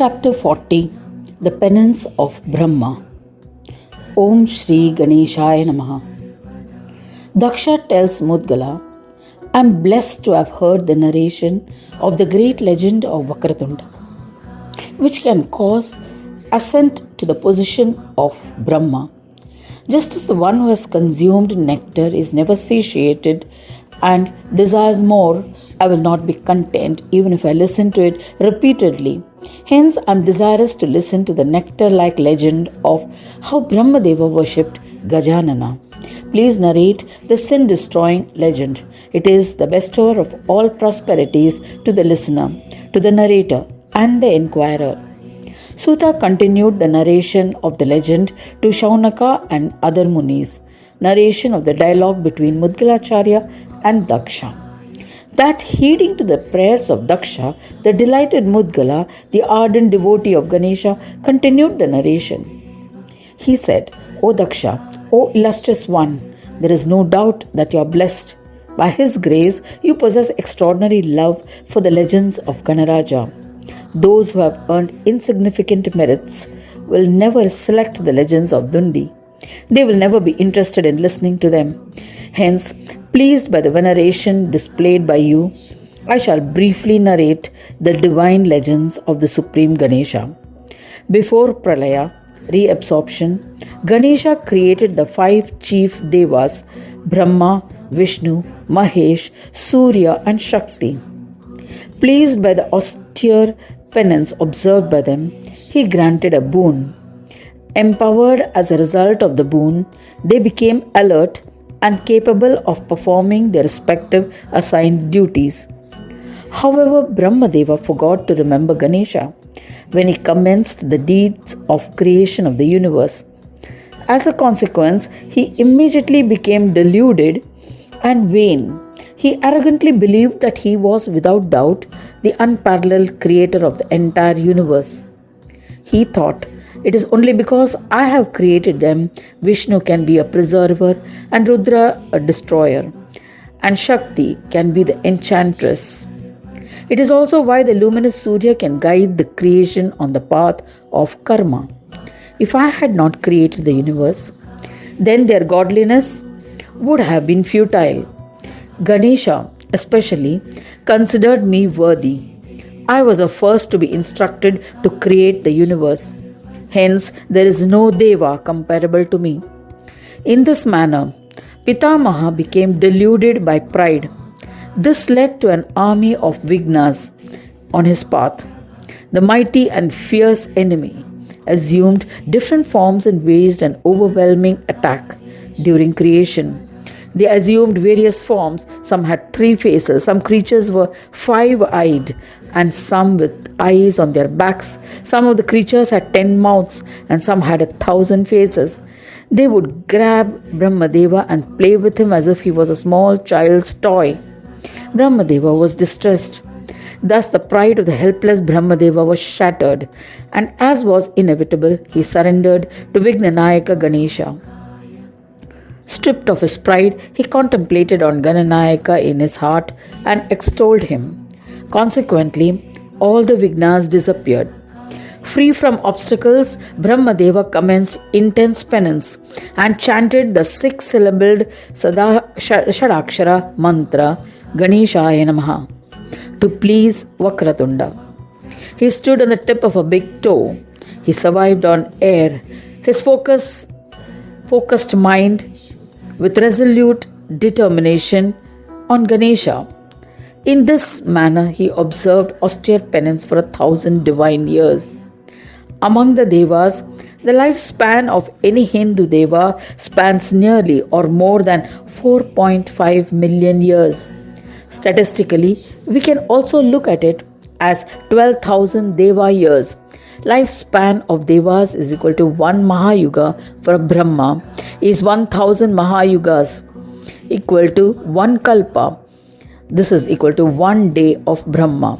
Chapter 40 The Penance of Brahma. Om Shri Ganeshaya Namaha. Daksha tells Mudgala, I am blessed to have heard the narration of the great legend of Vakratunda, which can cause ascent to the position of Brahma. Just as the one who has consumed nectar is never satiated and desires more, I will not be content even if I listen to it repeatedly. Hence, I am desirous to listen to the nectar-like legend of how Brahmadeva worshipped Gajanana. Please narrate the sin-destroying legend. It is the bestower of all prosperities to the listener, to the narrator, and the inquirer. Suta continued the narration of the legend to Shaunaka and other munis, narration of the dialogue between Mudgalacharya and Daksha. That heeding to the prayers of Daksha, the delighted Mudgala, the ardent devotee of Ganesha, continued the narration. He said, O Daksha, O illustrious one, there is no doubt that you are blessed. By his grace, you possess extraordinary love for the legends of Ganaraja. Those who have earned insignificant merits will never select the legends of Dundi. They will never be interested in listening to them. Hence, pleased by the veneration displayed by you, I shall briefly narrate the divine legends of the Supreme Ganesha. Before Pralaya, reabsorption, Ganesha created the 5 chief devas, Brahma, Vishnu, Mahesh, Surya and Shakti. Pleased by the austere penance observed by them, he granted a boon. Empowered as a result of the boon, they became alert and capable of performing their respective assigned duties. However, Brahmadeva forgot to remember Ganesha when he commenced the deeds of creation of the universe. As a consequence, he immediately became deluded and vain. He arrogantly believed that he was without doubt the unparalleled creator of the entire universe. He thought, it is only because I have created them, Vishnu can be a preserver and Rudra a destroyer, and Shakti can be the enchantress. It is also why the luminous Surya can guide the creation on the path of karma. If I had not created the universe, then their godliness would have been futile. Ganesha, especially, considered me worthy. I was the first to be instructed to create the universe. Hence, there is no Deva comparable to me. In this manner, Pitamaha became deluded by pride. This led to an army of Vignas on his path. The mighty and fierce enemy assumed different forms and waged an overwhelming attack during creation. They assumed various forms. Some had 3 faces, some creatures were 5-eyed, and some with eyes on their backs. Some of the creatures had 10 mouths, and some had 1,000 faces. They would grab Brahmadeva and play with him as if he was a small child's toy. Brahmadeva was distressed. Thus the pride of the helpless Brahmadeva was shattered, and as was inevitable, he surrendered to Vignanayaka Ganesha. Stripped of his pride, he contemplated on Gananayaka in his heart and extolled him. Consequently, all the Vignas disappeared. Free from obstacles, Brahmadeva commenced intense penance and chanted the 6-syllabled Shadakshara mantra Ganeshaya Namaha to please Vakratunda. He stood on the tip of a big toe. He survived on air. His focused mind with resolute determination on Ganesha. In this manner, he observed austere penance for 1,000 divine years. Among the Devas, the lifespan of any Hindu Deva spans nearly or more than 4.5 million years. Statistically, we can also look at it as 12,000 Deva years. Lifespan of Devas is equal to 1 Mahayuga for a Brahma is 1,000 Mahayugas equal to 1 Kalpa. This is equal to 1 day of Brahma.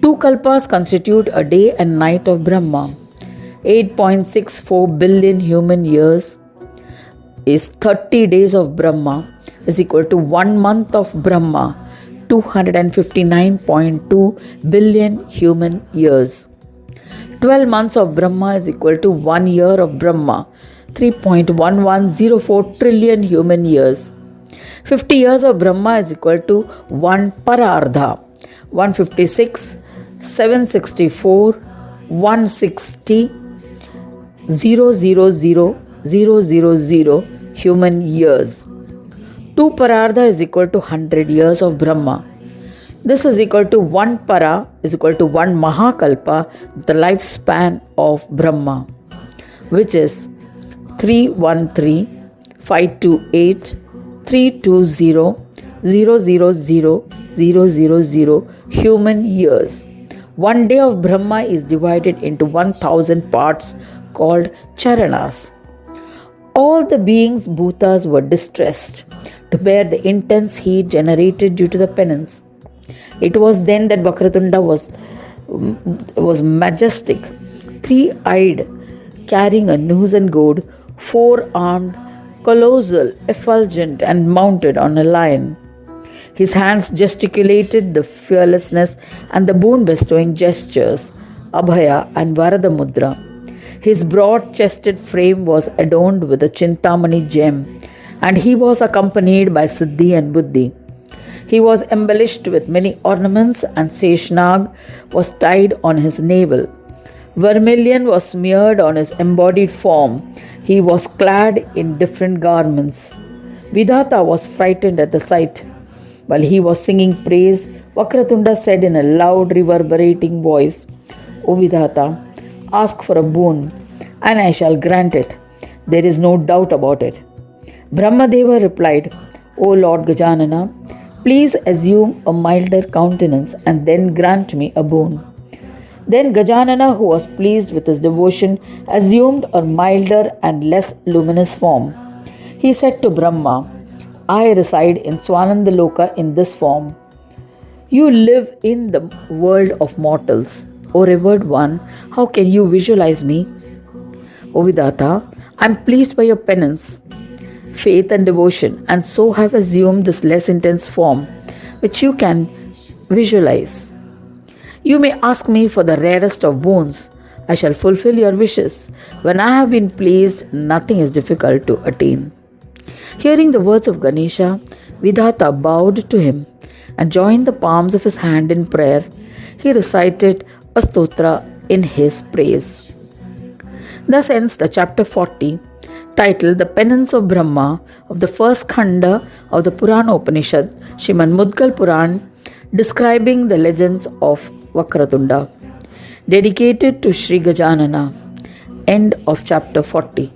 2 Kalpas constitute a day and night of Brahma. 8.64 billion human years is 30 days of Brahma is equal to 1 month of Brahma, 259.2 billion human years. 12 months of Brahma is equal to 1 year of Brahma, 3.1104 trillion human years. 50 years of Brahma is equal to 1 Parardha, 156, 764, 160, 000 human years. 2 Parardha is equal to 100 years of Brahma. This is equal to 1 Para is equal to 1 Mahakalpa, the lifespan of Brahma, which is 313, 528, 320, 000 human years. 1 day of Brahma is divided into 1000 parts called charanas. All the beings, bhutas, were distressed to bear the intense heat generated due to the penance. It was then that Vakratunda was majestic, three-eyed, carrying a hindugod, four-armed, colossal, effulgent, and mounted on a lion. His hands gesticulated the fearlessness and the boon-bestowing gestures, Abhaya and Varada Mudra. His broad-chested frame was adorned with a Chintamani gem, and he was accompanied by Siddhi and Buddhi. He was embellished with many ornaments, and Seshnag was tied on his navel. Vermilion was smeared on his embodied form. He was clad in different garments. Vidhata was frightened at the sight. While he was singing praise, Vakratunda said in a loud, reverberating voice, "O Vidhata, ask for a boon, and I shall grant it. There is no doubt about it." Brahmadeva replied, "O Lord Gajanana, please assume a milder countenance and then grant me a boon." Then Gajanana, who was pleased with his devotion, assumed a milder and less luminous form. He said to Brahma, "I reside in Swanandaloka in this form. You live in the world of mortals. O revered one, how can you visualize me?" "O Vidhata, I am pleased by your penance, faith and devotion, and so have assumed this less intense form, which you can visualize. You may ask me for the rarest of boons. I shall fulfill your wishes. When I have been pleased, nothing is difficult to attain." Hearing the words of Ganesha, Vidhata bowed to him and joined the palms of his hand in prayer. He recited a stotra in his praise. Thus ends the chapter 40, titled The Penance of Brahma, of the first khanda of the Puran Upanishad, Srimad Mudgal Puran, describing the legends of Vakratunda. Dedicated to Sri Gajanana. End of chapter 40.